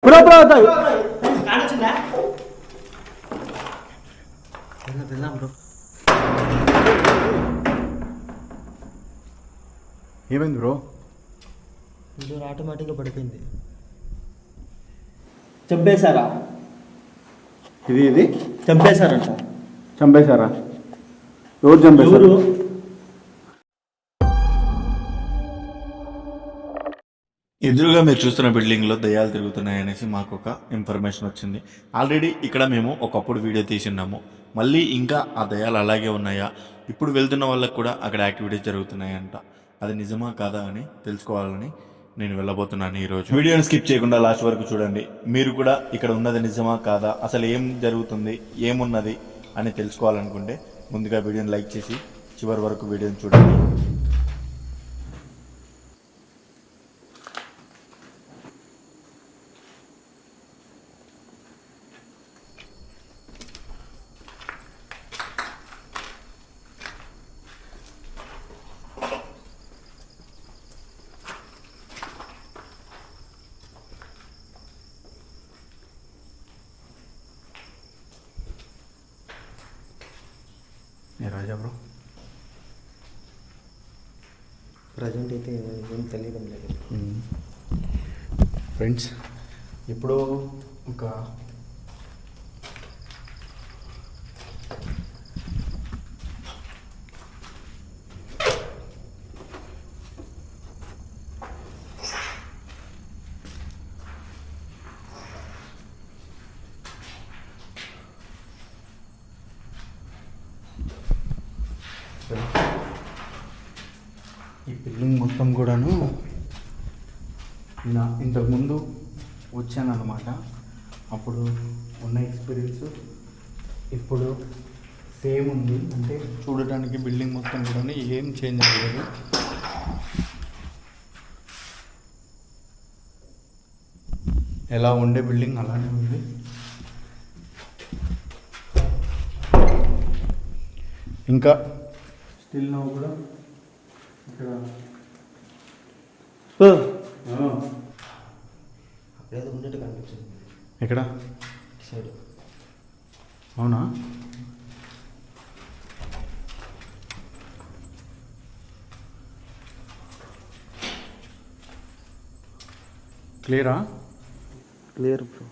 Bro bro ఏమైంది bro? Door ఆటోమేటిక్గా పడిపోయింది. చంపేశారా? ఇది చంపేశారంట. చంపేశారా? ఎవరు చంపేశారు? ఎదురుగా మీరు చూస్తున్న బిల్డింగ్లో దయ్యాలు తిరుగుతున్నాయనేసి మాకు ఒక ఇన్ఫర్మేషన్ వచ్చింది. ఆల్రెడీ ఇక్కడ మేము ఒకప్పుడు వీడియో తీసిన్నాము. మళ్ళీ ఇంకా ఆ దయ్యాలు అలాగే ఉన్నాయా, ఇప్పుడు వెళ్తున్న వాళ్ళకు కూడా అక్కడ యాక్టివిటీస్ జరుగుతున్నాయంట. అది నిజమా కాదా అని తెలుసుకోవాలని నేను వెళ్ళబోతున్నాను ఈరోజు. వీడియోని స్కిప్ చేయకుండా లాస్ట్ వరకు చూడండి. మీరు కూడా ఇక్కడ ఉన్నది నిజమా కాదా, అసలు ఏం జరుగుతుంది, ఏమున్నది అని తెలుసుకోవాలనుకుంటే ముందుగా వీడియోని లైక్ చేసి చివరి వరకు వీడియోని చూడండి. రాజా బ్రో, ప్రజెంట్ అయితే ఏం తెలియడం లేదు ఫ్రెండ్స్. ఇప్పుడు ఒక ఈ బిల్డింగ్ మొత్తం కూడాను నా ఇంతకుముందు వచ్చాను అన్నమాట. అప్పుడు ఉన్న ఎక్స్పీరియన్స్ ఇప్పుడు సేమ్ ఉంది. అంటే చూడటానికి బిల్డింగ్ మొత్తం కూడా ఏం చేంజ్ అవ్వలేదు. ఎలా ఉండే బిల్డింగ్ అలానే ఉంది. ఇంకా స్టిల్ నవ్వు కూడా ఇక్కడ అప్పుడేదో ఉన్నట్టు కనిపించింది. ఎక్కడ? సైడ్. అవునా? క్లియరా? Clear bro.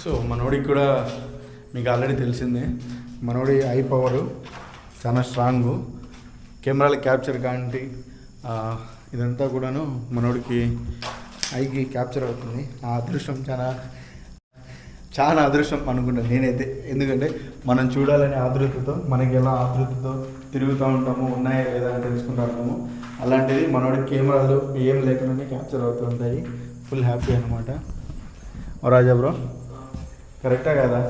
సో మనోడికి కూడా మీకు ఆల్రెడీ తెలిసిందే, మనోడి ఐ పవరు చాలా స్ట్రాంగు. కెమెరాలు క్యాప్చర్ కాంటి ఇదంతా కూడాను మనోడికి ఐకి క్యాప్చర్ అవుతుంది. ఆ అదృష్టం చాలా అదృష్టం అనుకుంటాను నేనైతే. ఎందుకంటే మనం చూడాలనే ఆతృతతో, మనకి ఎలా ఆతృతతో తిరుగుతూ ఉంటాము, ఉన్నాయా లేదా అని తెలుసుకుంటూ ఉంటాము. అలాంటిది మనోడి కెమెరాలు ఏం లేకుండానే క్యాప్చర్ అవుతూ ఉంటాయి. ఫుల్ హ్యాపీ అనమాట. రాజా బ్రో, కరెక్టా కదా?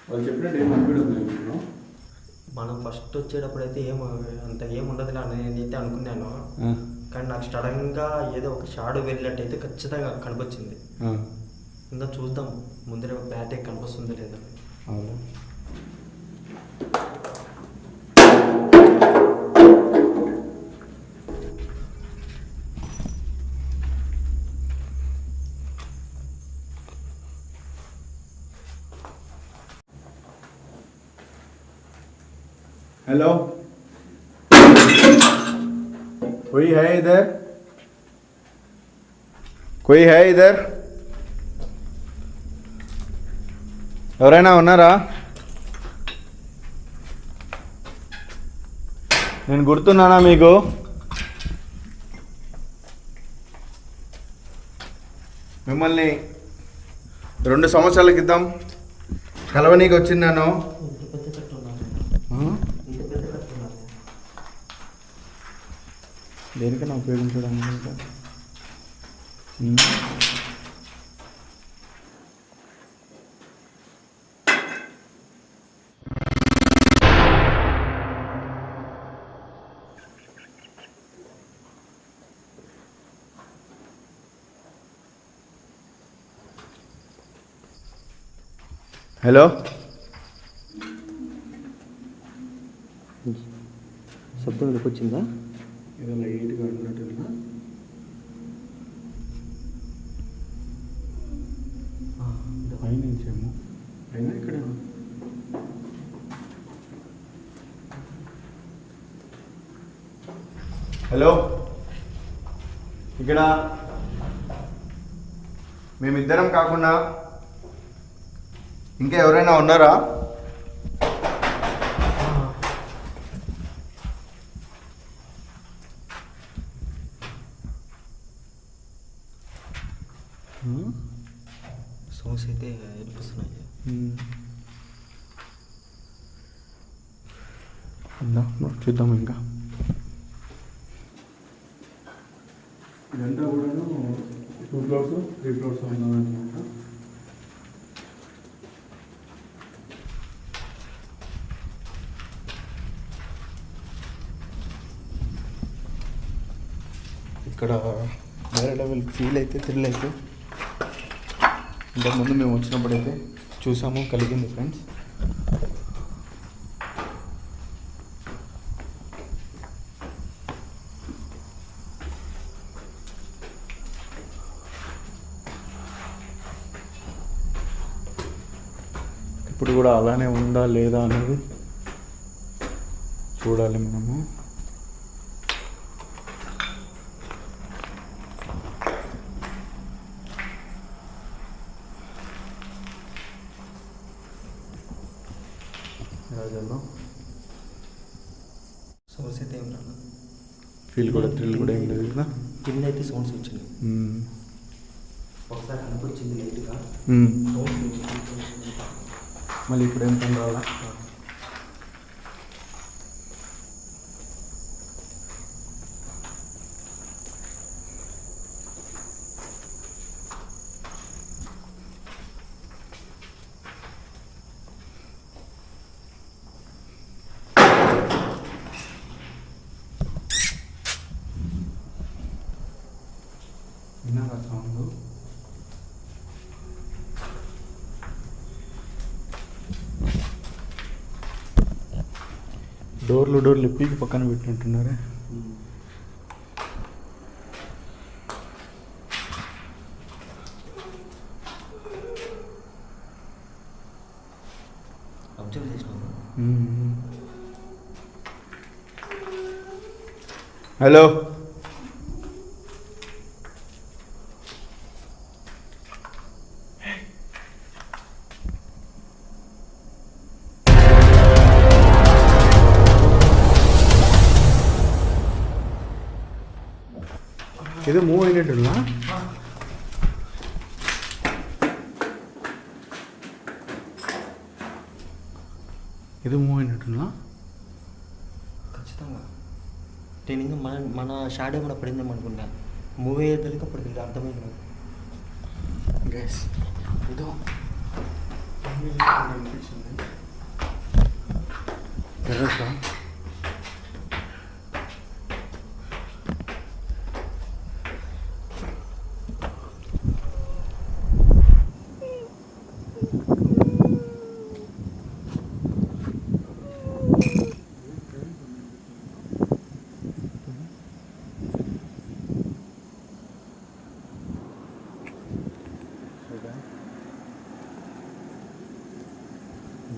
వాళ్ళు చెప్పినట్టు ఏం అనిపించదు. మనం ఫస్ట్ వచ్చేటప్పుడు అయితే అంత ఏముండదు నేనైతే అనుకున్నాను. కానీ నాకు సడన్గా ఏదో ఒక షాడో వెళ్ళినట్టయితే ఖచ్చితంగా కనిపించింది. ఇంకా చూద్దాం ముందర బ్యాట్ కనిపిస్తుందో లేదా. हेलो, कोई है इधर? कोई है इधर? ఎవరైనా ఉన్నారా? నేను గుర్తున్నానా మీకు? మిమ్మల్ని 2 సంవత్సరాల క్రితం కలవనీకి వచ్చిన్నాను. దేనికైనా ఉపయోగించడానికి ఇంకా హలో శబ్దం ఎందుకు వచ్చిందా? ఏదో లైట్గా అన్నట్టున్నా. పైనుంచేమో అయినా ఇక్కడ హలో, ఇక్కడ మేమిద్దరం కాకుండా ఇంకా ఎవరైనా ఉన్నారా? సౌండ్స్ అయితే వినిపిస్తున్నాయి. చూద్దాం. ఇంకా ఇదంతా కూడా 2 ఫ్లోర్స్ 3 ఫ్లోర్స్ ఉందన్నమాట. ఇక్కడ వేరే లెవెల్ ఫీల్ అయితే థ్రిల్ అయితే ఇంతకుముందు మేము వచ్చినప్పుడైతే చూసాము, కలిగింది ఫ్రెండ్స్. ఇప్పుడు కూడా అలానే ఉందా లేదా అనేది చూడాలి మనము. రాజాలో సౌండ్స్ అయితే ఏం రాదు, ఫీల్ కూడా థ్రిల్ కూడా ఏం లేదు కదా. కింద అయితే సౌండ్స్ వచ్చినాయి. ఒకసారి కనిపించింది లైట్గా. మళ్ళీ ఇప్పుడు ఏం పని రావాలా? విన్నారా సౌండ్? డోర్లు పీకి పక్కన పెట్టినట్టున్నారే. అబ్జర్వ్ చేసినాము. హలో, ఏదో మూవ్ అయినట్టున్నా. ఏదో మూవ్ అయినట్టున్నా ఖచ్చితంగా. నేను ఇంకా మన షాడో ఏమైనా పడిందేమో అనుకున్నా. మూవీ అయ్యేదానికి అప్పుడు అర్థమైంది. గైస్ ఏదో అనిపించింది. తెలుసా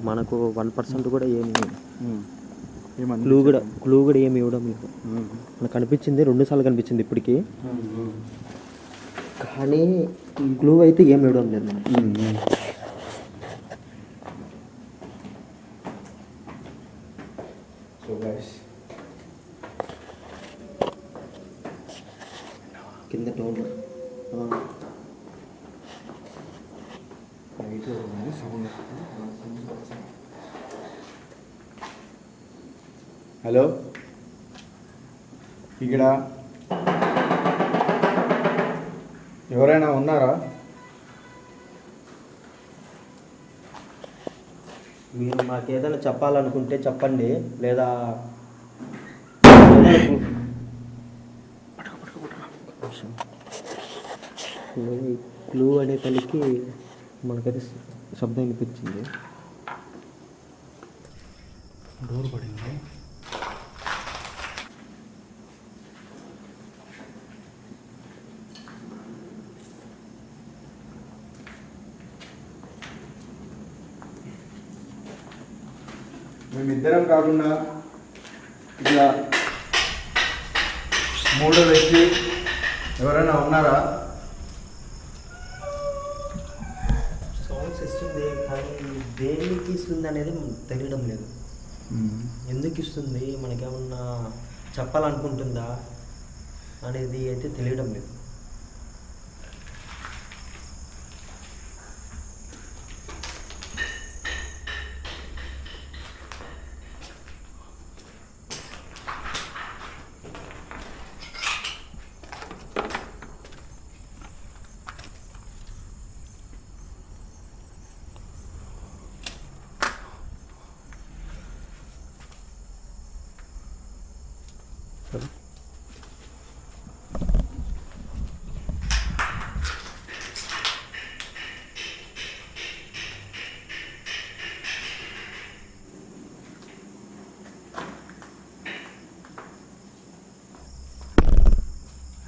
మనకు 1% కూడా ఏమి ఏమన్నా క్లూ కూడా ఏమి ఇవ్వడం లేదు. మనకు కనిపించింది 2 సార్లు కనిపించింది ఇప్పటికీ, కానీ క్లూ అయితే ఏమి ఇవ్వడం లేదు మనకి. సో గైస్ కింద టోన్ సౌండ్. హలో, ఇక్కడ ఎవరైనా ఉన్నారా? మీరు మాకు ఏదైనా చెప్పాలనుకుంటే చెప్పండి, లేదా క్లూ అనే తల్లికి మనకైతే శబ్దం వినిపించింది. డోర్ పడింది. మేమిద్దరం కాకుండా ఇట్లా మూడో వ్యక్తి ఎవరైనా ఉన్నారా? సౌండ్స్ ఇస్తుంది కానీ దేనికి ఇస్తుంది అనేది తెలియడం లేదు. ఎందుకు ఇస్తుంది, మనకేమన్నా చెప్పాలనుకుంటుందా అనేది అయితే తెలియడం లేదు.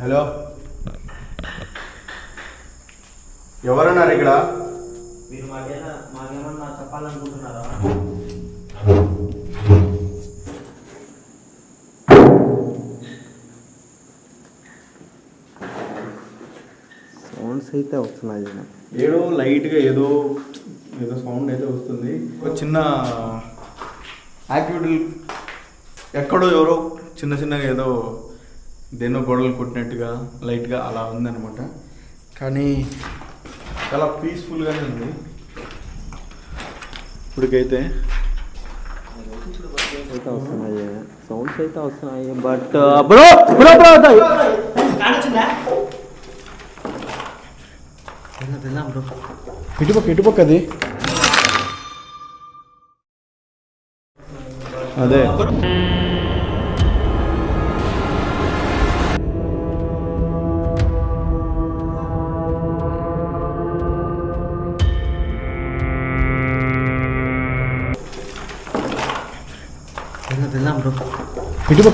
హలో, ఎవరున్నారు ఇక్కడ? మీరు మాకేమన్నా చెప్పాలనుకుంటున్నారా? సౌండ్స్ అయితే వస్తున్నాయి. ఏదో లైట్గా ఏదో సౌండ్ అయితే వస్తుంది. ఒక చిన్న యాక్టివిటీ ఎక్కడో ఎవరో చిన్నగా ఏదో దేన్నో గొడవలు కొట్టినట్టుగా లైట్గా అలా ఉందన్నమాట. కానీ చాలా పీస్ఫుల్గానే ఉంది ఇప్పటికైతే. వస్తున్నాయి సౌండ్స్ అయితే వస్తున్నాయి, బట్ బ్రో బ్రో బ్రో ఇటుపక్క అది అదే.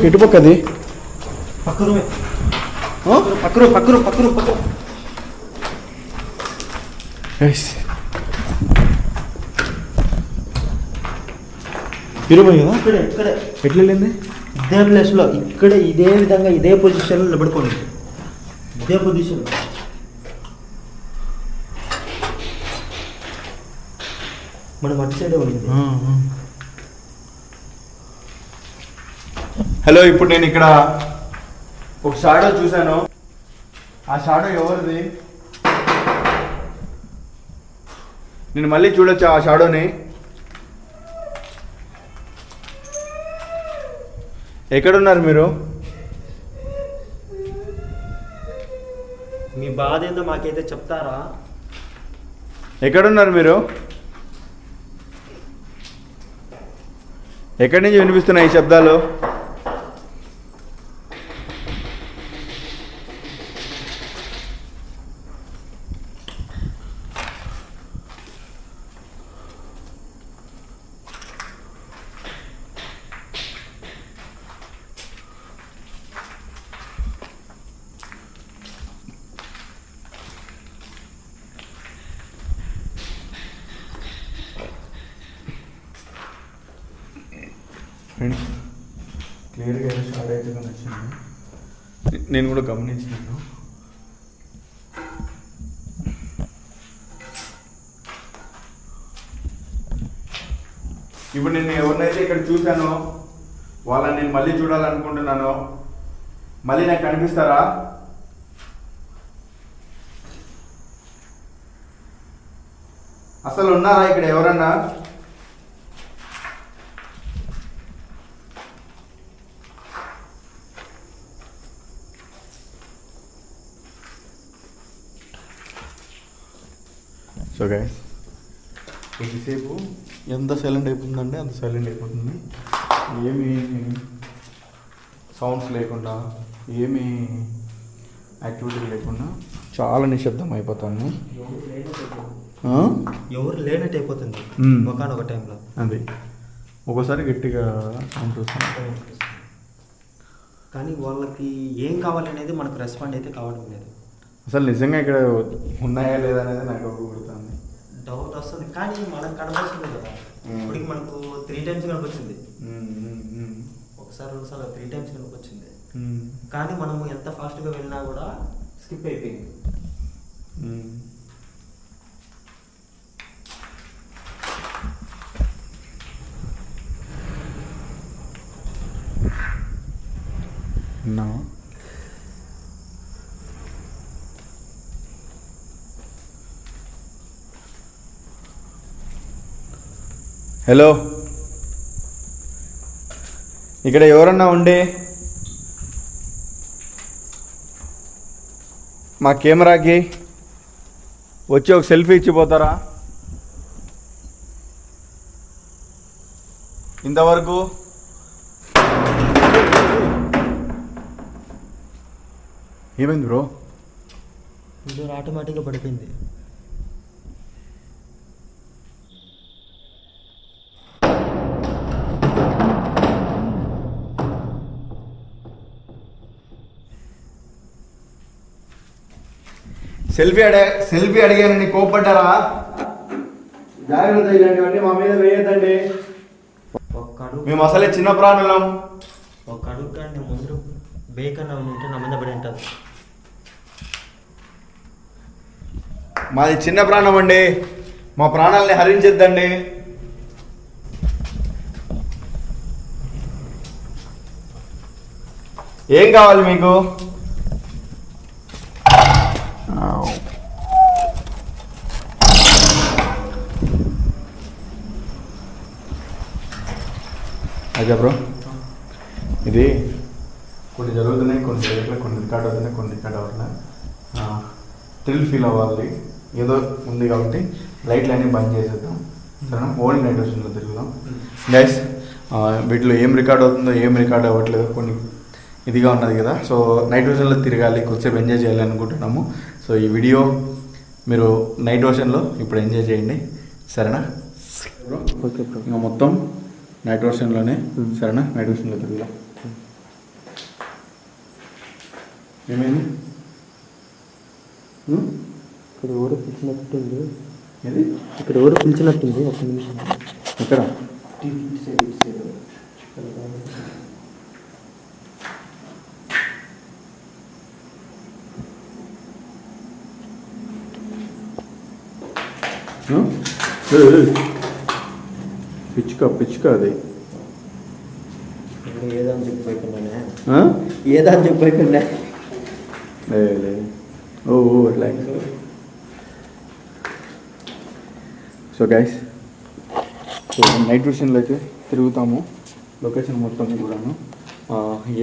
ఇటుపక్క అది పక్కరు ఇరవై కదా. ఇక్కడే ఎట్లా వెళ్ళింది? ఇదే ప్లేస్లో ఇక్కడే ఇదే విధంగా ఇదే పొజిషన్లో నిలబడుకోండి. ఇదే పొజిషన్ మనం అటు సైడే ఉంది. హలో, ఇప్పుడు నేను ఇక్కడ ఒక షాడో చూశాను. ఆ షాడో ఎవరిది? నేను మళ్ళీ చూడొచ్చా ఆ షాడోని? ఎక్కడున్నారు మీరు? మీ బాధ ఏందో మాకైతే చెప్తారా? ఎక్కడున్నారు మీరు? ఎక్కడి నుంచి వినిపిస్తున్నాయి ఈ శబ్దాలు? ఫ్రెండ్స్, క్లియర్గా ఏదో షాడో అయితే కనిపించింది. నేను కూడా గమనించినాను. ఇప్పుడు నేను ఎవరినైతే ఇక్కడ చూశానో వాళ్ళని నేను మళ్ళీ చూడాలనుకుంటున్నాను. మళ్ళీ నాకు కనిపిస్తారా? అసలు ఉన్నారా ఇక్కడ ఎవరన్నా? సో గైస్ కొద్దిసేపు ఎంత సైలెంట్ అయిపోతుందంటే అంత సైలెంట్ అయిపోతుంది. ఏమి సౌండ్స్ లేకుండా, ఏమి యాక్టివిటీ లేకుండా చాలా నిశ్శబ్దం అయిపోతాను. ఎవరు లేనట్టు అయిపోతుంది ఒకనొక టైంలో. అది ఒక్కోసారి గట్టిగా సౌండ్ వస్తుంది, కానీ వాళ్ళకి ఏం కావాలనేది మనకు రెస్పాండ్ అయితే కావడం లేదు. అసలు నిజంగా ఇక్కడ ఉన్నాయా లేదా అనేది నాకు గుర్తుంది, డౌట్ వస్తుంది. కానీ మనకు కనపడుతుంది కదా, ఇప్పటికి మనకు 3 times కనిపించింది. ఒకసారి 2 సార్లు 3 times కనిపించింది. కానీ మనము ఎంత ఫాస్ట్గా వెళ్ళినా కూడా స్కిప్ అయిపోయింది. No. హలో, ఇక్కడ ఎవరన్నా ఉండే మా కెమెరాకి వచ్చి ఒక సెల్ఫీ ఇచ్చిపోతారా? ఇంతవరకు ఏమైంది బ్రో? ఇది ఆటోమేటిక్గా పడిపోయింది. సెల్ఫీ అడిగానని కోపడ్డారా? జాగ్రత్త, ఇలాంటివన్నీ మా మీద వేయద్దండి. మేము అసలే చిన్న ప్రాణులం. ఒక అడుగు కానీ ముందు బేకన్నా ఉంటే నా మీద పడి ఉంటుంది. మాది చిన్న ప్రాణం అండి, మా ప్రాణాలని హరించద్దండి. ఏం కావాలి మీకు? అదే బ్రో, ఇది కొన్ని జరుగుతున్నాయి, కొన్ని జరగట్లేదు, కొన్ని రికార్డ్ అవుతున్నాయి, కొన్ని రికార్డ్ అవ్వట్లేదు. థ్రిల్ ఫీల్ అవ్వాలి, ఏదో ఉంది కాబట్టి లైట్లు అన్నీ బంద్ చేసేద్దాం, సరేనా? ఓన్లీ నైట్ విషన్లో తిరుగుదాం గైస్. వీటిలో ఏం రికార్డ్ అవుతుందో ఏం రికార్డ్ అవ్వట్లేదు, కొన్ని ఇదిగా ఉన్నది కదా. సో నైట్ విషన్లో తిరగాలి, కొద్దిసేపు ఎంజాయ్ చేయాలి అనుకుంటున్నాము. సో ఈ వీడియో మీరు నైట్ విషన్లో ఇప్పుడు ఎంజాయ్ చేయండి, సరేనా? ఓకే బ్రో, ఇంకా మొత్తం నైట్ వర్షన్లోనే, సరేనా? నైట్ వర్షన్లో తిరుగుదాం. ఏమైంది? ఇక్కడ ఎవరు పిలిచినట్టుంది. ఏది? ఇక్కడ ఎవరు పిలిచినట్టుంది. ఒక నిమిషం. ఇక్కడ పిచ్చుక అది ఏదని చెప్పిపోయినా, ఏదని చెప్పిపోయినా. ఓ అట్లా. సో గైస్, సో నైట్ విషన్లో అయితే తిరుగుతాము, లొకేషన్ మొత్తం కూడాను.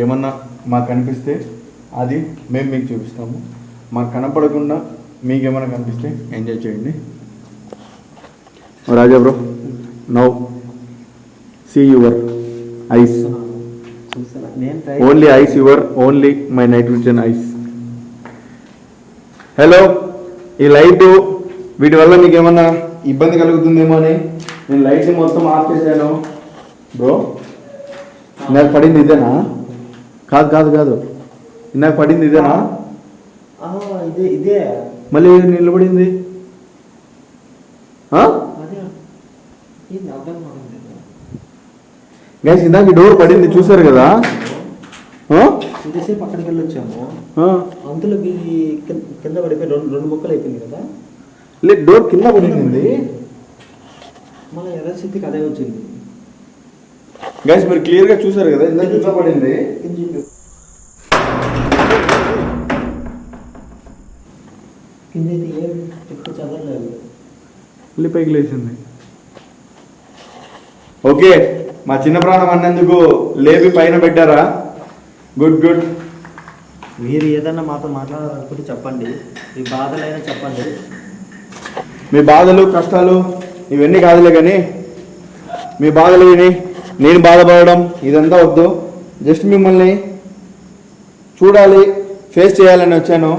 ఏమన్నా మాకు కనిపిస్తే అది మేము మీకు చూపిస్తాము, మాకు కనపడకుండా మీకేమన్నా కనిపిస్తే ఎంజాయ్ చేయండి. Raja bro, now see your eyes, only eyes, your only my night vision eyes. Hello, ఈ లైట్ వీటి వల్ల మీకు ఏమన్నా ఇబ్బంది కలుగుతుందేమో అని నేను లైట్ని మొత్తం ఆఫ్ చేశాను. బ్రో, ఇందాక పడింది ఇదేనా? కాదు, ఇందాక పడింది ఇదేనా? ఇదే మళ్ళీ నిలబడింది. గైస్, ఇందాక డోర్ పడింది చూసారు కదా. ఇంతసేపు అక్కడికి వెళ్ళొచ్చాము, అందులో కింద పడిపోయి రెండు ముక్కలు అయిపోయింది కదా. లేదు, డోర్ కింద పడింది, మళ్ళీ యథాస్థితికి అదే వచ్చింది. గైస్ మీరు క్లియర్గా చూసారు కదా, ఇందాక కింద పడింది. కింద ఏం ఎక్కువ చదవలేదు, మళ్ళీ పైకి లేచింది. ఓకే, మా చిన్న ప్రాణం అన్నందుకు లేపి పైన పెట్టారా? గుడ్. మీరు ఏదన్నా మాతో మాట్లాడాలనుకుంటే చెప్పండి, మీ బాధలైనా చెప్పండి. మీ బాధలు కష్టాలు ఇవన్నీ కాదులే కానీ మీ బాధలు విని నేను బాధపడడం ఇదంతా వద్దు. జస్ట్ మిమ్మల్ని చూడాలి, ఫేస్ చేయాలని వచ్చాను.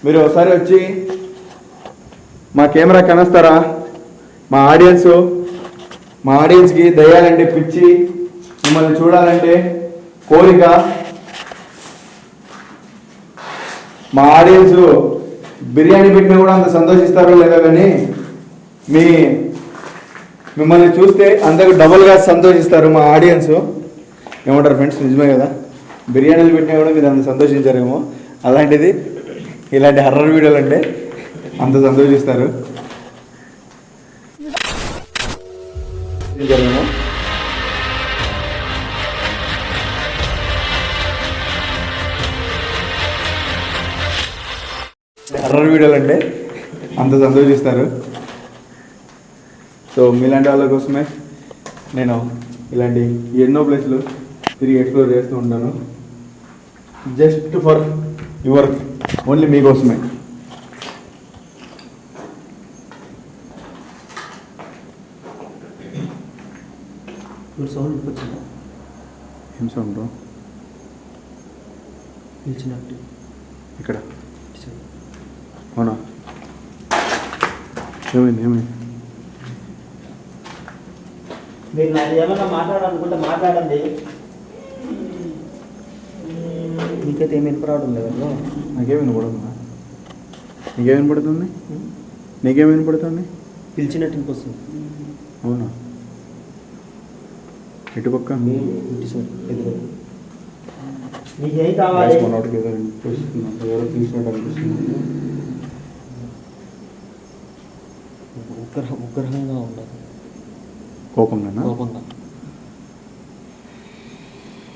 మీరు ఒకసారి వచ్చి మా కెమెరా కనస్తారా? మా ఆడియన్స్కి దయ్యాలంటే పిచ్చి, మిమ్మల్ని చూడాలంటే కోరిక. మా ఆడియన్స్ బిర్యానీ పెట్టినా కూడా అంత సంతోషిస్తారో లేదో కానీ మిమ్మల్ని చూస్తే అంతకు డబుల్గా సంతోషిస్తారు మా ఆడియన్స్. ఏమంటారు ఫ్రెండ్స్? నిజమే కదా, బిర్యానీలు పెట్టినా కూడా మీరు అంత సంతోషించారేమో. అలాంటిది ఇలాంటి హర్రర్ వీడియోలు అంటే అంత సంతోషిస్తారు. హర్రర్ వీడియోలు అంటే అంత సంతోషిస్తారు. సో మీలాంటి వాళ్ళ కోసమే నేను ఇలాంటి ఎన్నో ప్లేస్లు తిరిగి ఎక్స్ప్లోర్ చేస్తూ ఉంటాను. జస్ట్ ఫర్ యువర్ ఓన్లీ మీకోసమే. సౌండ్ వచ్చిందా? ఏం సౌండ్ బ్రో? పిలిచినట్టు ఇక్కడ. అవునా? ఏమైంది? మీరు నాకు ఏమైనా మాట్లాడాలనుకుంటే మాట్లాడండి. నీకైతే ఏమి వినపడడం లేదు. నాకేం వినపడుతుందా? నీకేం వినపడుతుంది? నీకేం వినపడుతుంది? పిలిచినట్టు ఇంకొస్తుంది. అవునా? ఎటుపక్క? ఇంటి సార్ ఎదురు. నీకేం కావాలి? మనోడికి ఏదో ఎవరో తీసినట్టు అనిపిస్తుంది. ఉగ్రహంగా ఉండదు. కోపంగా?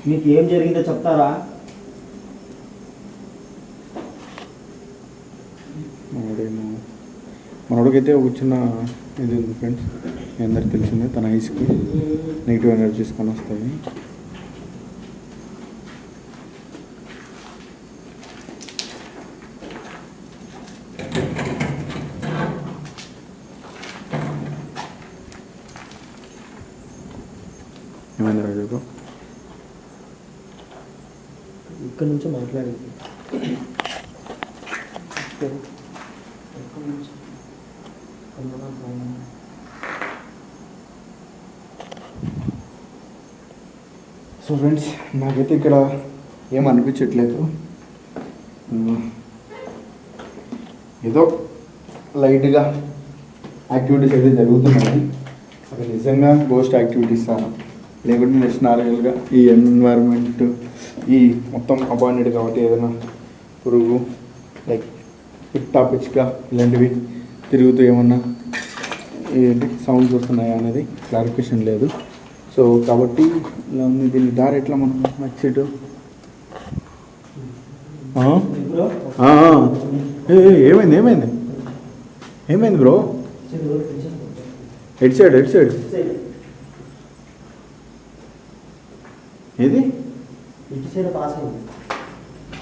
మీకు ఏం జరిగిందో చెప్తారా? మనోడికైతే ఒక చిన్న ఇది ఉంది ఫ్రెండ్స్, మీ అందరికి తెలిసిందే. తన ఐస్కి నెగిటివ్ ఎనర్జీస్ కొని వస్తాయి. ఏమైంది రాజు? ఇక్కడ నుంచి మాట్లాడేది. సో ఫ్రెండ్స్, నాకైతే ఇక్కడ ఏమనిపించట్లేదు. ఏదో లైట్గా యాక్టివిటీస్ అయితే జరుగుతున్నాయి. అవి నిజంగా గోస్ట్ యాక్టివిటీసా, లేకుంటే నెక్స్ట్ నార్మల్గా ఈ ఎన్వైర్న్మెంట్ ఈ మొత్తం అపాయింటెడ్ కాబట్టి ఏదైనా పురుగు లైక్ పిట్టా పిచ్చుక ఇలాంటివి తిరుగుతూ ఏమన్నా ఏంటి సౌండ్స్ వస్తున్నాయా అనేది క్లారిఫికేషన్ లేదు. సో కాబట్టి ఇలా ఉంది. దీన్ని దారి ఎట్లా మనం నచ్చిటు ఏమైంది బ్రో? ఎడ్ సైడ్ ఏది? ఇటు సైడ్ పాస్ అయింది.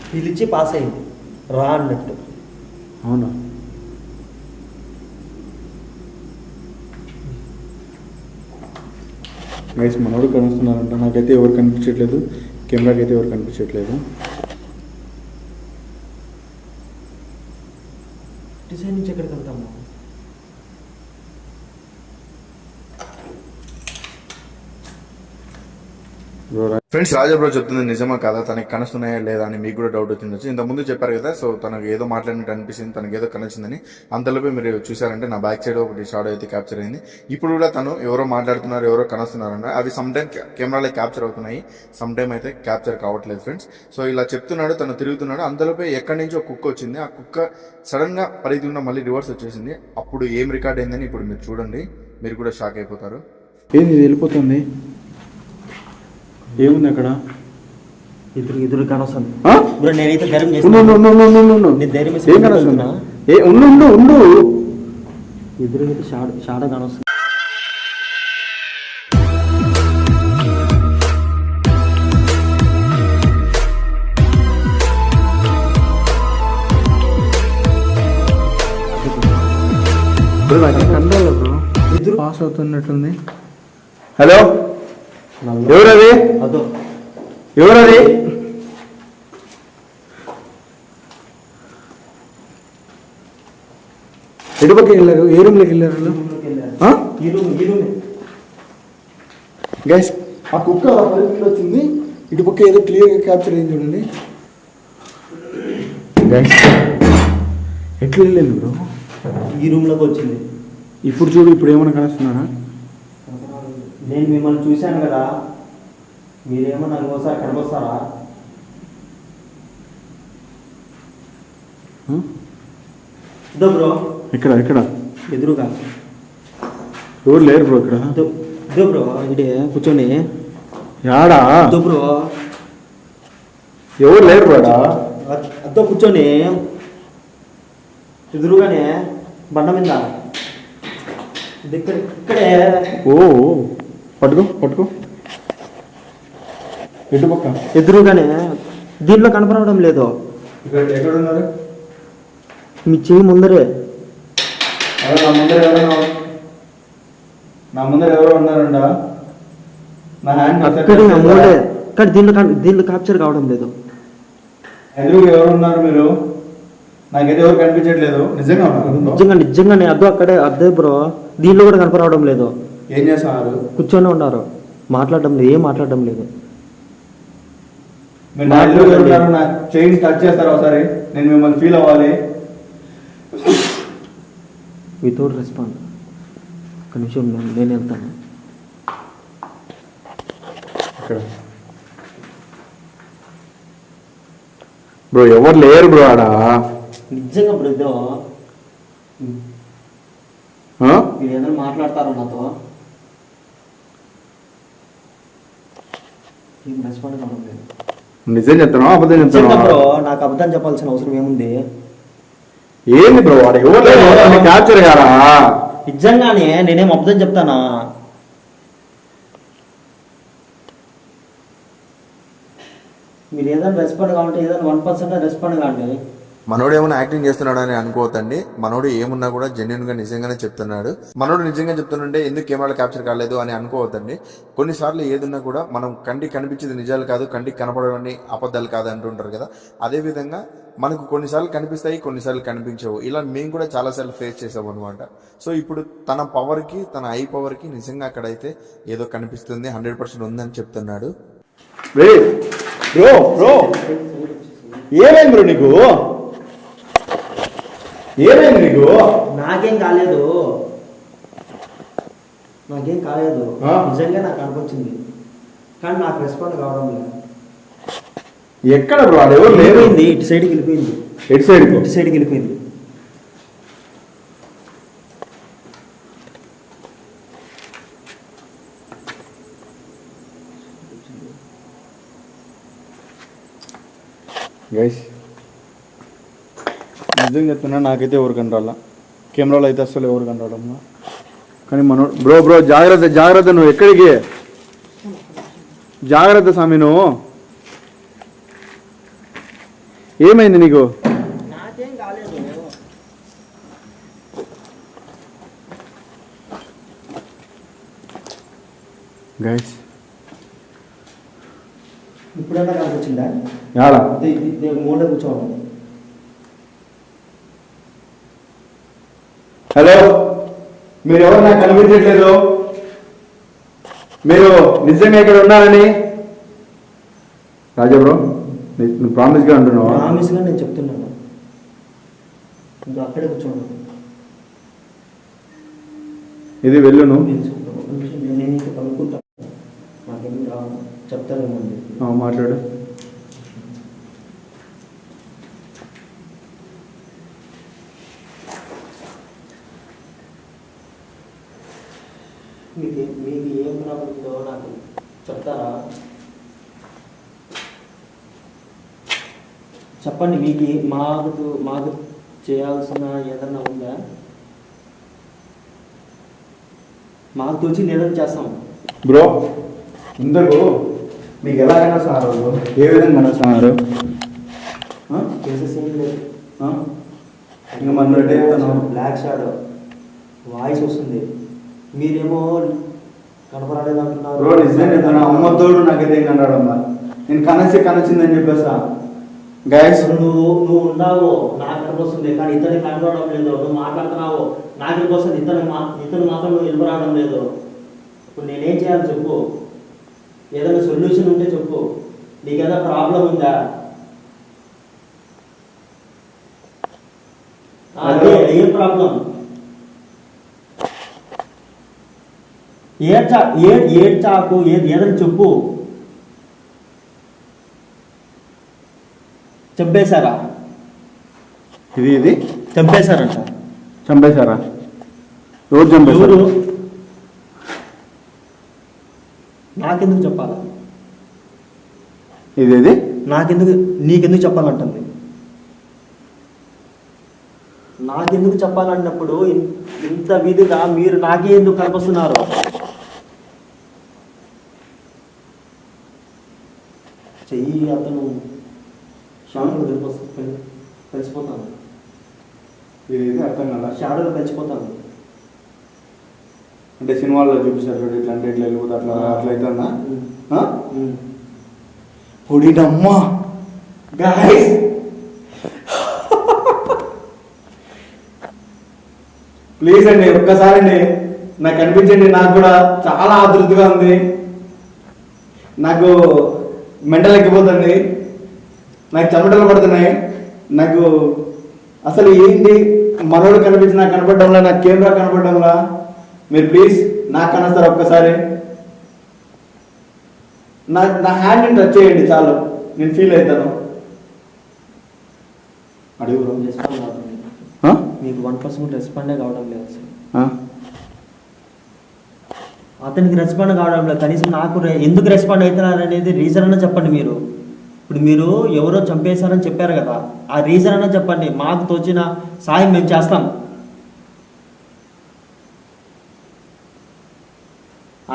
పిలిచి పాస్ అయింది రా అన్నట్టు. అవునా? గైస్ మనోడు కనిపిస్తున్నారంట. నాకైతే ఎవరు కనిపించట్లేదు, కెమెరాకి అయితే ఎవరు కనిపించట్లేదు. డిజైన్ నుంచి ఎక్కడికి వెళ్తాము? ఫ్రెండ్స్, రాజా బ్రో చెప్తుంది నిజమా కాదా, తనకి కనస్తున్నాయా లేదా అని మీకు కూడా డౌట్ వచ్చింది. ఇంతకుముందు చెప్పారు కదా, సో తనకు ఏదో మాట్లాడినట్టు అనిపిస్తుంది, తనకు ఏదో కనొచ్చిందని. అంతలోపే మీరు చూసారంటే నా బ్యాక్ సైడ్ ఒకటి షాడో అయితే క్యాప్చర్ అయింది. ఇప్పుడు కూడా తను ఎవరో మాట్లాడుతున్నారు, ఎవరో కనొస్తున్నారంట. అవి సమ్ టైమ్ కెమెరాలో క్యాప్చర్ అవుతున్నాయి, సమ్ టైమ్ అయితే క్యాప్చర్ కావట్లేదు ఫ్రెండ్స్. సో ఇలా చెప్తున్నాడు, తను తిరుగుతున్నాడు. అంతలోపే ఎక్కడి నుంచి ఒక కుక్క వచ్చింది. ఆ కుక్క సడన్ గా పరిగెత్తుకుండా మళ్ళీ రివర్స్ వచ్చేసింది. అప్పుడు ఏం రికార్డ్ అయిందని ఇప్పుడు మీరు చూడండి, మీరు కూడా షాక్ అయిపోతారు. ఏంది వెళ్ళిపోతుంది? ఏముంది అక్కడ? ఎదురు కానొస్తుంది. నేనైతే ధైర్యం చేస్తాను. ఎదురు షాడ కానొస్తుంది. నాకు కంట్రోల్ బ్రో ఇద్దరు పాస్ అవుతున్నట్టుంది. హలో ఎవరది ఎవరది? ఎటుపక్కకి వెళ్ళారు? ఏ రూమ్లోకి వెళ్ళారు? గైస్ ఆ కుక్క పరిస్థితిలో వచ్చింది. ఇటుపక్క ఏదో క్లియర్గా క్యాప్చర్ అయింది చూడండి గైస్. ఎట్లా వెళ్ళింది బ్రో? ఈ రూమ్లోకి వచ్చింది. ఇప్పుడు చూడు, ఇప్పుడు ఏమైనా కలుస్తున్నారా? నేను మిమ్మల్ని చూశాను కదా, మీరేమన్నా ఇంకోసారి కనపస్తారా? ఇదో బ్రో. ఇక్కడ ఇక్కడ ఎదురుగా ఎవరు లేరు బ్రో ఇక్కడ. ఇదో బ్రో, ఇడే కూర్చొని. యాడా? ఇదో బ్రో, ఎవరు లేరు బ్రోడా. అద్దో కూర్చొని ఎదురుగానే బండ మీద. ఇక్కడే. ఓ పట్టుకో పట్టుకో. ఎటుపక్క? ఎదురుగానే. దీంట్లో కనపడడం లేదు. ఇక్కడ ఎక్కడ ఉన్నారు? మీ చెయ్యి ముందరే. నా ముందర ఎవరో ఉన్నారంట. నా హ్యాండ్ అక్కడే మూడే. కానీ దీంట్లో క్యాప్చర్ కావడం లేదు. ఎదురుగా ఎవరు ఉన్నారు మీరు? నాకైతే ఎవరు కనిపించట్లేదు. నిజంగా ఉన్నారు? నిజంగానే అద్దో అక్కడే. అదే బ్రో, దీంట్లో కూడా కనపడడం లేదు. ఏం చేస్తున్నారు? కూర్చొని ఉన్నారు, మాట్లాడడం లేదు, ఏం మాట్లాడడం లేదు. మీరు నా ఎదురుగా ఉన్నారు, నా చైన్ టచ్ చేస్తారా ఒకసారి? నేను మిమ్మల్ని ఫీల్ అవ్వాలి. Without respond. ఒక నిమిషం, నేను వెళ్తాను. ఇక్కడ బ్రో ఎవరు లేరు బ్రో ఆడ. నిజంగా బ్రో, ఇదో మీరు ఏదైనా మాట్లాడతారా నాతో? ఏం రెస్పాండ్ కావడం లేదు. నిజం చెప్తాను అబద్ధం చెప్తాను బ్రో? నాకు అబద్ధం చెప్పాల్సిన అవసరం ఏముంది? ఏంది బ్రో వాడు ఎవరు లేరు క్యాప్చర్ కారా? నిజంగానే నేనేం అబద్ధం చెప్తానా? మీరు ఏదైనా రెస్పాండ్ కావాలంటే ఏదైనా 1% రెస్పాండ్ కావండి. మనోడు ఏమైనా యాక్టింగ్ చేస్తున్నాడు అని అనుకోవద్దండి. మనోడు ఏమున్నా కూడా జెన్యున్ గా నిజంగానే చెప్తున్నాడు. మనోడు నిజంగా చెప్తుంటే ఎందుకు కెమెరాలో క్యాప్చర్ కాలేదు అని అనుకోవద్దండి. కొన్నిసార్లు ఏదున్నా కూడా మనం కంటికి కనిపించేది నిజాలు కాదు, కంటికి కనపడవని అబద్ధాలు కాదు అంటుంటారు కదా. అదే విధంగా మనకు కొన్నిసార్లు కనిపిస్తాయి, కొన్నిసార్లు కనిపించవు. ఇలా మేము కూడా చాలాసార్లు ఫేస్ చేసాం అనమాట. సో ఇప్పుడు తన పవర్కి, తన ఐ పవర్కి నిజంగా అక్కడైతే ఏదో కనిపిస్తుంది, 100% ఉందని చెప్తున్నాడు. బ్రో బ్రో ఏమైంది బ్రో నీకు? ఏమైంది నీకు? నాకేం కాలేదు, నాకేం కాలేదు. నిజంగా నాకు అనిపించింది, కానీ నాకు రెస్పాండ్ కావడం లేదు. ఎక్కడ బ్రో? అది ఎవరు లేదు. ఇటు సైడ్కి వెళ్ళిపోయింది. ఎటు సైడ్? ఇటు సైడ్కి వెళ్ళిపోయింది. గైస్ నిజంగా చెప్తున్నా, నాకైతే ఎవరు కనరాలా. కెమెరాలో అయితే అసలు ఎవరు కనరాడమ్మా. కానీ మనో బ్రో బ్రో జాగ్రత్త జాగ్రత్త. నువ్వు ఎక్కడికి? జాగ్రత్త స్వామి. నువ్వు ఏమైంది నీకు? నాకేం కాలేదు. గైస్ ఇప్పుడన్నా కనిపించిందా? యాడా? మూల కూర్చోవాలి. హలో, మీరు ఎవరు నాకు కనిపించట్లేదు. మీరు నిజంగా ఇక్కడ ఉన్నారని రాజా బ్రో నువ్వు ప్రామిస్గా అంటున్నావా? ప్రామిస్గా నేను చెప్తున్నాను. అక్కడే కూర్చోండి. ఇది వెళ్ళును. నేను ఇంకా కనుక్కుంటాను, నాకేమి రావు, చెప్తానేమండి. మాట్లాడు. మీకు ఏం ప్రాబ్లం ఉందో నాకు చెప్తారా? చెప్పండి. మీకు మాకు చేయాల్సిన ఏదన్నా ఉందా? మాకు తోచింది ఏదైనా చేస్తాం బ్రో. ఇంతకు మీకు ఎలాగైనా సార్ ఏ విధంగా సార్ కేసెస్ ఏం లేదు. ఇంకా మన బ్లాక్ షాడో వాయిస్ వస్తుంది, మీరేమో కనపరాలేదు అంటున్నారు. బ్రో నిజంగా అమ్మతోడు నాకైతే ఏం కనరాడమ్మా, నేను కనొచ్చిందని చెప్పేసా. గైస్ నువ్వు ఉన్నావు నాకు కనిపిస్తుంది, కానీ ఇతని కనపడడం లేదు. నువ్వు మాట్లాడుతున్నావు నాకు కనిపిస్తుంది, ఇతను మాత్రం నువ్వు వెళ్ళరావడం లేదు. ఇప్పుడు నేనేం చేయాలి చెప్పు, ఏదైనా సొల్యూషన్ ఉంటే చెప్పు. నీకేదైనా ప్రాబ్లం ఉందా? అదే ఏం ప్రాబ్లం? ఏడ్చాకు, ఏదని చెప్పు. చంపేశారా? ఇది చంపేశారంట. చంపేశారా? ఎవరు చంపేశారు? నాకెందుకు చెప్పాలా? ఇది నీకెందుకు చెప్పాలంటుంది? నాకెందుకు చెప్పాలన్నప్పుడు ఇంత విధిగా మీరు నాకే ఎందుకు కనిపిస్తున్నారు? చెయ్యి అతను షాడోలో కలిసిపోతాను. ఇది అర్థం కదా, షాడోలో కలిసిపోతాను. అంటే సినిమాల్లో చూపిస్తారు చూడు, ఇట్లా అంటే ఇట్లా వెళ్ళిపోతే అట్లా అవుతుందా? పొడినమ్మా గాయ్స్, ప్లీజ్ అండి ఒక్కసారి అండి నాకు కనిపించండి. నాకు కూడా చాలా ఆతృతగా ఉంది, నాకు మెంటల్ ఎక్కిపోతుంది, నాకు చెమటలు పడుతున్నాయి. నాకు అసలు ఏంటి మనోడు కనిపించి నాకు కనపడడంలా, నాకు కెమెరా కనపడడంలా. మీరు ప్లీజ్ నాకు కనస్తారు ఒక్కసారి, నా హ్యాండ్ని టచ్ చేయండి చాలు, నేను ఫీల్ అవుతాను. అడుగు మీకు 1% రెస్పాండే కావడం లేదు అసలు. అతనికి రెస్పాండ్ కావడం లేదు, కనీసం నాకు ఎందుకు రెస్పాండ్ అవుతున్నారు అనేది రీజన్ అన్నా చెప్పండి. మీరు ఇప్పుడు మీరు ఎవరో చంపేశారని చెప్పారు కదా, ఆ రీజన్ అన్నా చెప్పండి. మాకు తోచిన సాయం మేము చేస్తాం.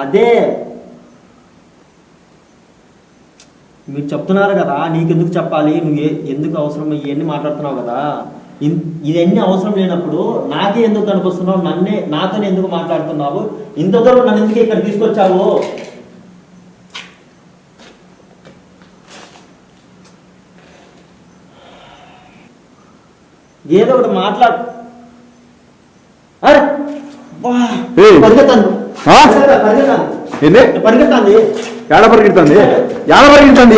అదే మీరు చెప్తున్నారు కదా, నీకెందుకు చెప్పాలి, నువ్వు ఎందుకు అవసరం ఇవన్నీ మాట్లాడుతున్నావు కదా. ఇవన్నీ అవసరం లేనప్పుడు నాకే ఎందుకు కనిపిస్తున్నావు, నాతోనే ఎందుకు మాట్లాడుతున్నావు, ఇంత దూరం నన్ను ఎందుకు ఇక్కడ తీసుకొచ్చావు? ఏదో ఒకటి మాట్లాడు. పరిగెత్తాను పరిగెత్తాంది ఏడ పరిగెడుతుంది, ఏడ పరిగెడుతుంది.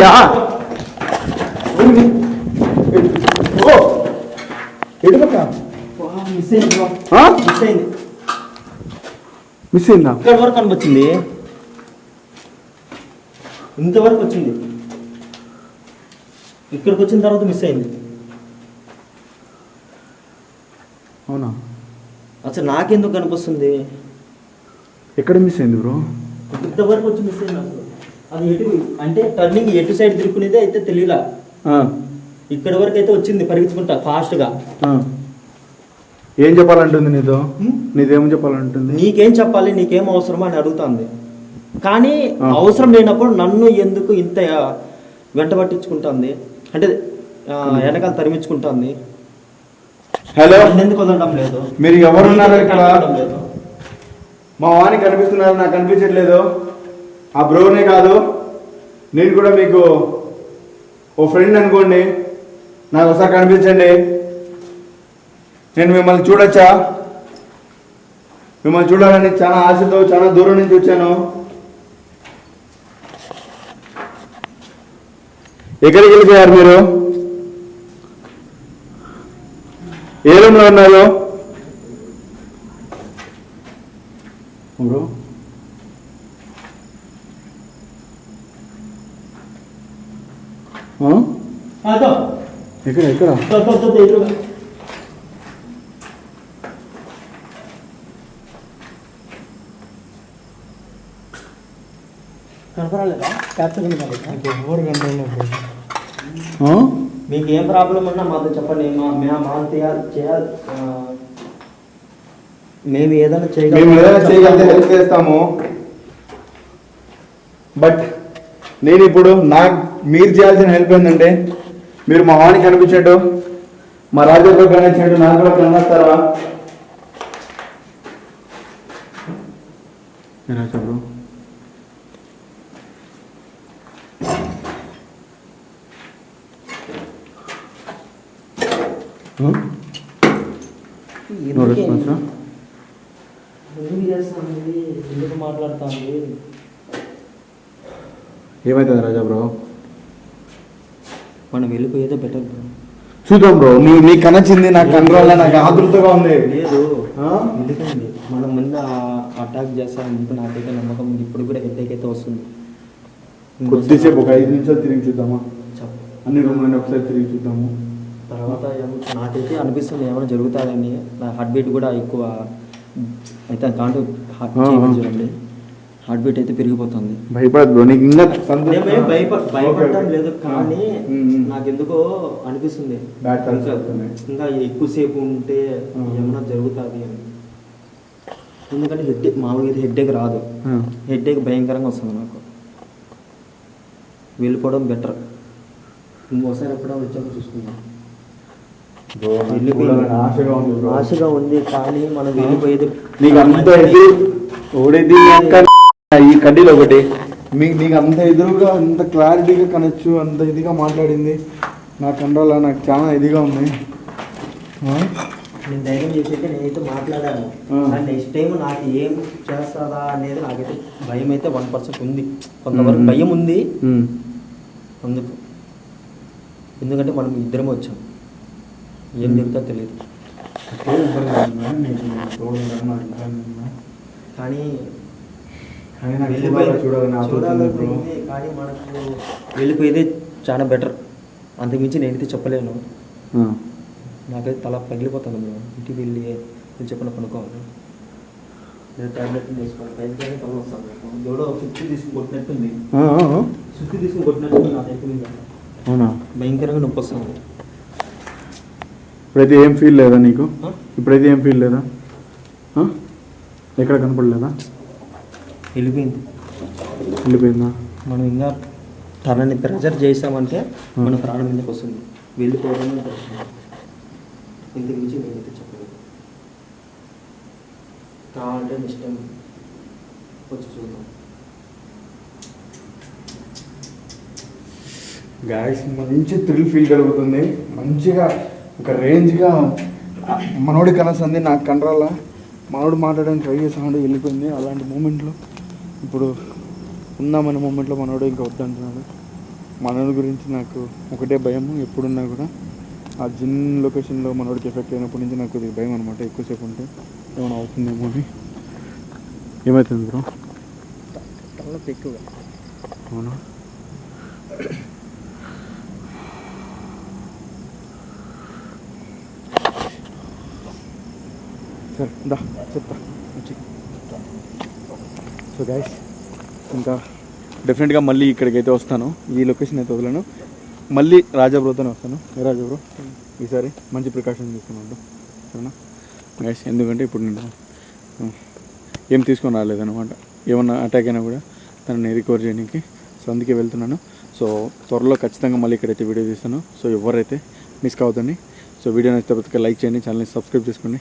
మిస్ అయిందా? ఇక్కడ వరకు అనిపించింది, ఇంతవరకు వచ్చింది, ఇక్కడికి వచ్చిన తర్వాత మిస్ అయింది. అవునా? అసలు నాకెందుకు కనిపిస్తుంది? ఎక్కడ మిస్ అయింది బ్రో? ఇంతవరకు వచ్చి మిస్ అయింది. అసలు అది ఎటు అంటే టర్నింగ్ ఎటు సైడ్ తిరుక్కునేదే అయితే తెలియలా. ఇక్కడ వరకు అయితే వచ్చింది పరిగెత్తుకుంటా ఫాస్ట్గా. ఏం చెప్పాలంటుంది నీతో? నీదేం చెప్పాలంటుంది? నీకేం చెప్పాలి, నీకేం అవసరమా అని అడుగుతుంది. కానీ అవసరం లేనప్పుడు నన్ను ఎందుకు ఇంత వెంట పట్టించుకుంటుంది, అంటే వెనకాల తరిమించుకుంటుంది. హలో, ఎందుకు వదలడం లేదు? మీరు ఎవరున్నారు ఇక్కడ? మా వాణి కనిపిస్తున్నారు, నాకు కనిపించట్లేదు. ఆ బ్రోనే కాదు, నేను కూడా మీకు ఓ ఫ్రెండ్ అనుకోండి, నాకు ఒకసారి కనిపించండి. నేను మిమ్మల్ని చూడొచ్చా? మిమ్మల్ని చూడాలని చాలా ఆశతో చాలా దూరం నుంచి వచ్చాను. ఎక్కడికి వెళ్ళిపోయారు మీరు? ఏ రూమ్లో ఉన్నారు బ్రో? ఎక్కడ ఎక్కడ? కనపరాలేదా? క్యాప్చర్ ఎవరు కంట్రోల్లో? మీకు ఏం ప్రాబ్లం ఉన్నా మాతో చెప్పండి. చేయాలి, మేము ఏదైనా చేయగలిగితే హెల్ప్ చేస్తాము. బట్ నేను ఇప్పుడు మీరు చేయాల్సిన హెల్ప్ ఏంటంటే, మీరు మా వానికి కనిపించట్టు, మా రాజాకు కనిపించట్టు, నాకు కూడా కనిపిస్తారా? రాజా బ్రో నో రెస్పాన్స్ ఎందుకు చేస్తాను, ఎందుకు మాట్లాడుతాను? ఏమవుతుంది రాజా బ్రో? మనం వెళ్ళిపోయేదే బెటర్ బ్రో. చూద్దాం బ్రో, నీకు కనచ్చింది, నాకు కనరాల, నాకు ఆతృతగా ఉంది. లేదు ఎందుకండి మన ముందు అటాక్ చేస్తారని చెప్పి నాకైతే నమ్మకం ఉంది. ఇప్పుడు కూడా హెడ్ఏక్ అయితే వస్తుంది. కొద్దిసేపు ఒక 5 నిమిషాలు తిరిగి చూద్దామా? చెప్పు. అన్ని రూమ్లని ఒకసారి తిరిగి చూద్దాము. తర్వాత నాకైతే అనిపిస్తుంది ఏమైనా జరుగుతుందని. నా హార్ట్ బీట్ కూడా ఎక్కువ అయితే కాంటూ చూడండి, హార్ట్ బీట్ అయితే పెరిగిపోతుంది. భయపడదు బ్రో, నీకు ఇంకా భయపడటం లేదు, కానీ నాకు ఎందుకో అనిపిస్తుంది ఇంకా ఎక్కువసేపు ఉంటే ఏమైనా జరుగుతుంది అని. ఎందుకంటే హెడ్ఏక్ మామూలుగా హెడ్ఏక్ రాదు, హెడ్ఏక్ భయంకరంగా వస్తుంది నాకు. వెళ్ళిపోవడం బెటర్. ఇంకోసారి ఎప్పుడో వచ్చాక చూసుకుందాం. ఆశగా ఉంది, కానీ మనం వెళ్ళిపోయేది నీకు అంత ఓడేది ఈ కడ్డీలో ఒకటి నీకు అంత ఎదురుగా అంత క్లారిటీగా కనొచ్చు, అంత ఇదిగా మాట్లాడింది. నాకు అనరాల, నాకు చాలా ఇదిగా ఉంది. నేను ధైర్యం చేసి నేనైతే మాట్లాడాను. నెక్స్ట్ టైం నాకు ఏం చేస్తుందా అనేది నాకైతే భయం అయితే 1% ఉంది. కొంతవరకు భయం ఉంది అందుకు. ఎందుకంటే మనం ఇద్దరం వచ్చాం, ఏం జరుగుతుందో తెలియదు. కానీ చూడాలనుకుంది, కానీ మనకు వెళ్ళిపోయేదే చాలా బెటర్. అంతకుమించి నేనైతే చెప్పలేను. నాకైతే తల పగిలిపోతుంది బ్రో. ఇంటికి వెళ్ళి నేను చెప్పిన కొనుక్కోవాలి, నేను టాబ్లెట్ వేసుకోవాలి. పైకి తల వస్తాను. ఎవడో 50 తీసుకుని కొట్టినట్టుంది, 50 తీసుకుని కొట్టినట్టుంది నా దగ్గర మీద. అవునా? భయంకరంగా నొప్పి వస్తుంది. ఇప్పుడైతే ఏం ఫీల్ లేదా నీకు? ఇప్పుడైతే ఏం ఫీల్ లేదా? ఎక్కడ కనపడలేదా? వెళ్ళిపోయిందా? మనం ఇంకా తనని ప్రెజర్ చేసామంటే మన ప్రాణం మీదకి వస్తుంది. వెళ్ళిపోవడం ఇంతకు మించి నేనైతే చెప్పలేదు. కావాలంటే నెక్స్ట్ టైం వచ్చి చూద్దాం. గాయస్ మంచి థ్రిల్ ఫీల్ కలుగుతుంది, మంచిగా ఒక రేంజ్గా. మనోడి కనసంది, నాకు కనరాల. మనోడు మాట్లాడడానికి ట్రై చేసాడు, వెళ్ళిపోయింది. అలాంటి మూమెంట్లో ఇప్పుడు ఉందామనే మూమెంట్లో మనోడు ఇంకా వద్దంటున్నాడు. మనోడి గురించి నాకు ఒకటే భయం ఎప్పుడున్నా కూడా. ఆ జిన్ లొకేషన్లో మనోడికి ఎఫెక్ట్ అయినప్పటి నుంచి నాకు కొద్దిగా భయం అనమాట. ఎక్కువసేపు ఉంటే ఏమైనా అవుతుందేమో అని. ఏమవుతుంది బ్రో? తలనొప్పి ఎక్కువగా. అవునా? సరే దా చెప్తా. సో గైస్, ఇంకా డెఫినెట్గా మళ్ళీ ఇక్కడికైతే వస్తాను. ఈ లొకేషన్ అయితే వదలను, మళ్ళీ రాజాబ్రోతోనే వస్తాను. ఏ రాజాబ్రో, ఈసారి మంచి ప్రికాషన్ తీసుకున్నాడు సరేనా గైస్? ఎందుకంటే ఇప్పుడు నేను ఏం తీసుకొని రాలేదన్నమాట. ఏమన్నా అటాక్ అయినా కూడా తనని రికవర్ చేయడానికి. సో అందుకే వెళ్తున్నాను. సో త్వరలో ఖచ్చితంగా మళ్ళీ ఇక్కడైతే వీడియో తీస్తాను. సో ఎవరైతే మిస్ కావద్దండి. సో వీడియో నచ్చితే లైక్ చేయండి, ఛానల్ని సబ్స్క్రైబ్ చేసుకోండి.